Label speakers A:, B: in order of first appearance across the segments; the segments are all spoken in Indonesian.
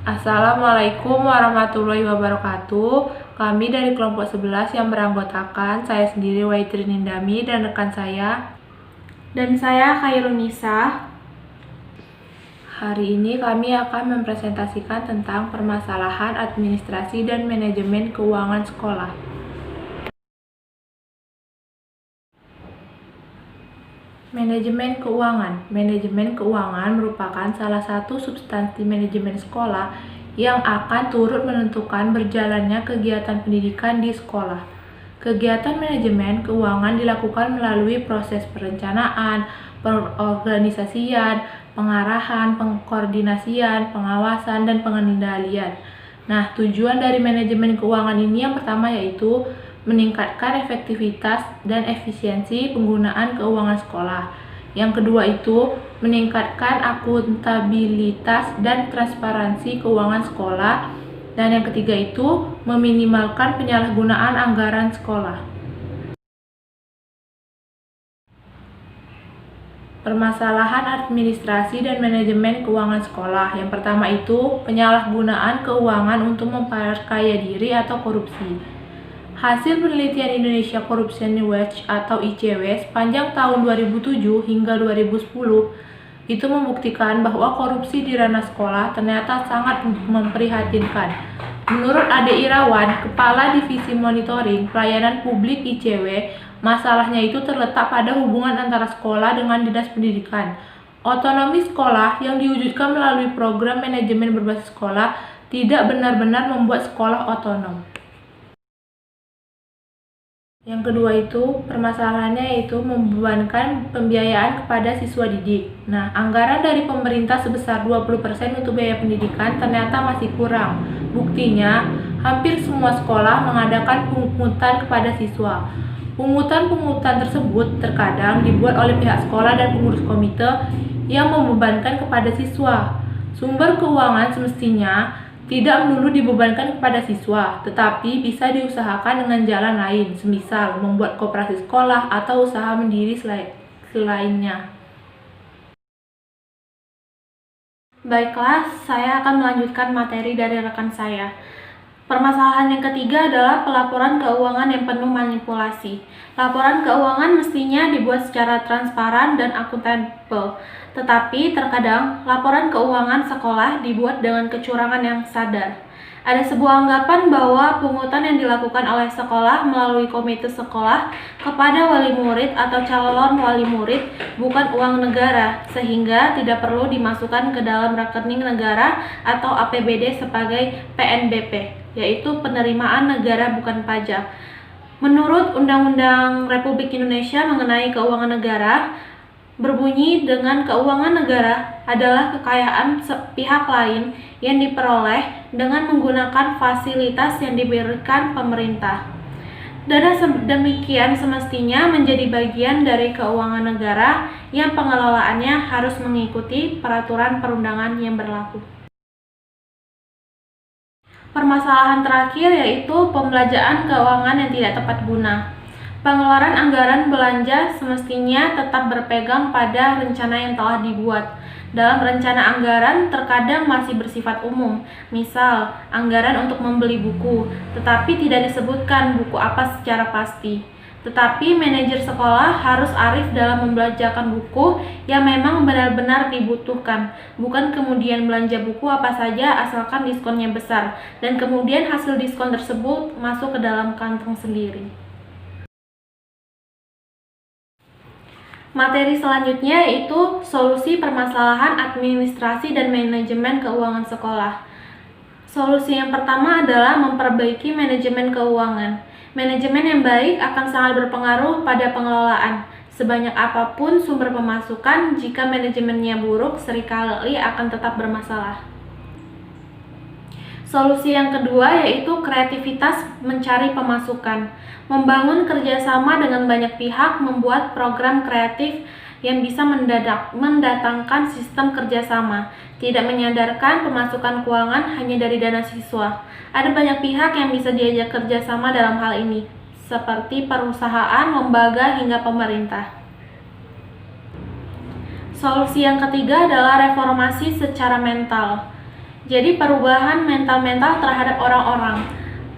A: Assalamualaikum warahmatullahi wabarakatuh. Kami dari kelompok 11 yang beranggotakan saya sendiri Waitri Nindami dan rekan saya.
B: Dan saya Khairun Nisa.
A: Hari ini kami akan mempresentasikan tentang permasalahan administrasi dan manajemen keuangan sekolah. Manajemen keuangan. Manajemen keuangan merupakan salah satu substansi manajemen sekolah yang akan turut menentukan berjalannya kegiatan pendidikan di sekolah. Kegiatan manajemen keuangan dilakukan melalui proses perencanaan, pengorganisasian, pengarahan, pengkoordinasian, pengawasan, dan pengendalian. Nah, tujuan dari manajemen keuangan ini yang pertama yaitu meningkatkan efektivitas dan efisiensi penggunaan keuangan sekolah. Yang kedua itu meningkatkan akuntabilitas dan transparansi keuangan sekolah. Dan yang ketiga itu meminimalkan penyalahgunaan anggaran sekolah. Permasalahan administrasi dan manajemen keuangan sekolah. Yang pertama itu penyalahgunaan keuangan untuk memperkaya diri atau korupsi. Hasil penelitian Indonesia Corruption Watch atau ICW sepanjang tahun 2007 hingga 2010 itu membuktikan bahwa korupsi di ranah sekolah ternyata sangat memprihatinkan. Menurut Ade Irawan, Kepala Divisi Monitoring Pelayanan Publik ICW, masalahnya itu terletak pada hubungan antara sekolah dengan dinas pendidikan. Otonomi sekolah yang diwujudkan melalui program manajemen berbasis sekolah tidak benar-benar membuat sekolah otonom. Yang kedua itu, permasalahannya yaitu membebankan pembiayaan kepada siswa didik. Nah, anggaran dari pemerintah sebesar 20% untuk biaya pendidikan ternyata masih kurang. Buktinya, hampir semua sekolah mengadakan pungutan kepada siswa. Pungutan-pungutan tersebut terkadang dibuat oleh pihak sekolah dan pengurus komite yang membebankan kepada siswa. Sumber keuangan semestinya tidak melulu dibebankan kepada siswa, tetapi bisa diusahakan dengan jalan lain, semisal membuat koperasi sekolah atau usaha mandiri selainnya.
B: Baiklah, saya akan melanjutkan materi dari rekan saya. Permasalahan yang ketiga adalah pelaporan keuangan yang penuh manipulasi. Laporan keuangan mestinya dibuat secara transparan dan akuntabel, tetapi terkadang laporan keuangan sekolah dibuat dengan kecurangan yang sadar. Ada sebuah anggapan bahwa pungutan yang dilakukan oleh sekolah melalui komite sekolah kepada wali murid atau calon wali murid bukan uang negara, sehingga tidak perlu dimasukkan ke dalam rekening negara atau APBD sebagai PNBP, yaitu penerimaan negara bukan pajak. Menurut Undang-Undang Republik Indonesia mengenai keuangan negara, berbunyi dengan keuangan negara adalah kekayaan pihak lain yang diperoleh dengan menggunakan fasilitas yang diberikan pemerintah. Dana demikian semestinya menjadi bagian dari keuangan negara yang pengelolaannya harus mengikuti peraturan perundangan yang berlaku. Permasalahan terakhir yaitu pembelanjaan keuangan yang tidak tepat guna. Pengeluaran anggaran belanja semestinya tetap berpegang pada rencana yang telah dibuat. Dalam rencana anggaran terkadang masih bersifat umum, misal anggaran untuk membeli buku, tetapi tidak disebutkan buku apa secara pasti. Tetapi manajer sekolah harus arif dalam membelanjakan buku yang memang benar-benar dibutuhkan, bukan kemudian belanja buku apa saja asalkan diskonnya besar, dan kemudian hasil diskon tersebut masuk ke dalam kantong sendiri. Materi selanjutnya yaitu solusi permasalahan administrasi dan manajemen keuangan sekolah. Solusi yang pertama adalah memperbaiki manajemen keuangan. Manajemen yang baik akan sangat berpengaruh pada pengelolaan. Sebanyak apapun sumber pemasukan, jika manajemennya buruk, seringkali akan tetap bermasalah. Solusi yang kedua yaitu kreativitas mencari pemasukan. Membangun kerjasama dengan banyak pihak, membuat program kreatif yang bisa mendatangkan sistem kerjasama, tidak menyandarkan pemasukan keuangan hanya dari dana siswa. Ada banyak pihak yang bisa diajak kerjasama dalam hal ini, seperti perusahaan, lembaga, hingga pemerintah. Solusi yang ketiga adalah reformasi secara mental. Jadi perubahan mental terhadap orang-orang.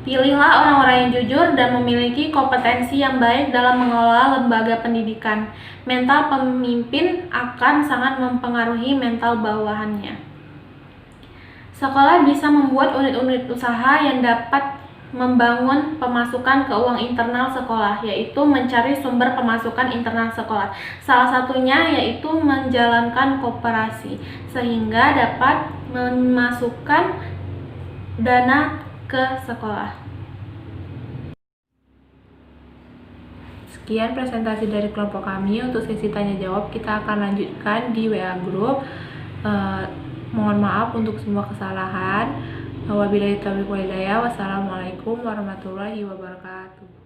B: Pilihlah orang-orang yang jujur dan memiliki kompetensi yang baik dalam mengelola lembaga pendidikan. Mental pemimpin akan sangat mempengaruhi mental bawahannya. Sekolah bisa membuat unit-unit usaha yang dapat membangun pemasukan keuangan internal sekolah, yaitu mencari sumber pemasukan internal sekolah. Salah satunya yaitu menjalankan koperasi, sehingga dapat memasukkan dana ke sekolah.
A: Sekian presentasi dari kelompok kami. Untuk sesi tanya jawab kita akan lanjutkan di WA Group. Mohon maaf untuk semua kesalahan. Wabillahi taufiq wal hidayah. Wassalamualaikum warahmatullahi wabarakatuh.